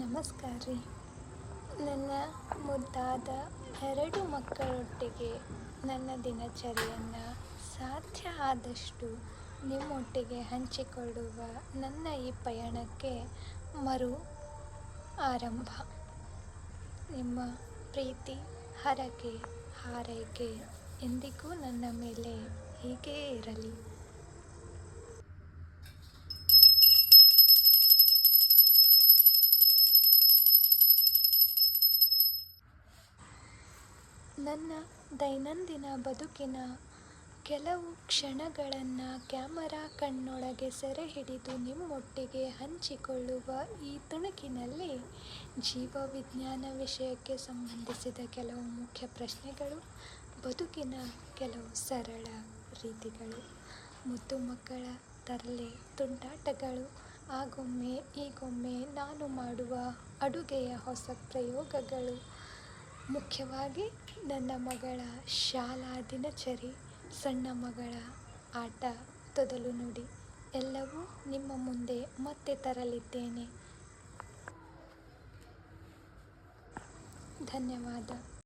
ನಮಸ್ಕಾರ ರೀ. ನನ್ನ ಮುದ್ದಾದ 2 ಮಕ್ಕಳೊಟ್ಟಿಗೆ ನನ್ನ ದಿನಚರಿಯನ್ನು ಸಾಧ್ಯ ಆದಷ್ಟು ನಿಮ್ಮೊಟ್ಟಿಗೆ ಹಂಚಿಕೊಳ್ಳುವ ನನ್ನ ಈ ಪಯಣಕ್ಕೆ ಮರು ಆರಂಭ. ನಿಮ್ಮ ಪ್ರೀತಿ, ಹರಕೆ, ಹಾರೈಕೆ ಎಂದಿಗೂ ನನ್ನ ಮೇಲೆ ಹೀಗೇ ಇರಲಿ. ನನ್ನ ದೈನಂದಿನ ಬದುಕಿನ ಕೆಲವು ಕ್ಷಣಗಳನ್ನು ಕ್ಯಾಮರಾ ಕಣ್ಣೊಳಗೆ ಸೆರೆ ಹಿಡಿದು ನಿಮ್ಮೊಟ್ಟಿಗೆ ಹಂಚಿಕೊಳ್ಳುವ ಈ ತುಣುಕಿನಲ್ಲಿ ಜೀವವಿಜ್ಞಾನ ವಿಷಯಕ್ಕೆ ಸಂಬಂಧಿಸಿದ ಕೆಲವು ಮುಖ್ಯ ಪ್ರಶ್ನೆಗಳು, ಬದುಕಿನ ಕೆಲವು ಸರಳ ರೀತಿಗಳು, ಮುದ್ದು ಮಕ್ಕಳ ತರಲೆ ತುಂಟಾಟಗಳು, ಆಗೊಮ್ಮೆ ಈಗೊಮ್ಮೆ ನಾನು ಮಾಡುವ ಅಡುಗೆಯ ಹೊಸ ಪ್ರಯೋಗಗಳು, ಮುಖ್ಯವಾಗಿ ನನ್ನ ಮಗಳ ಶಾಲಾ ದಿನಚರಿ, ಸಣ್ಣ ಮಗಳ ಆಟ, ತೊದಲು ನುಡಿ ಎಲ್ಲವೂ ನಿಮ್ಮ ಮುಂದೆ ಮತ್ತೆ ತರಲಿದ್ದೇನೆ. ಧನ್ಯವಾದ.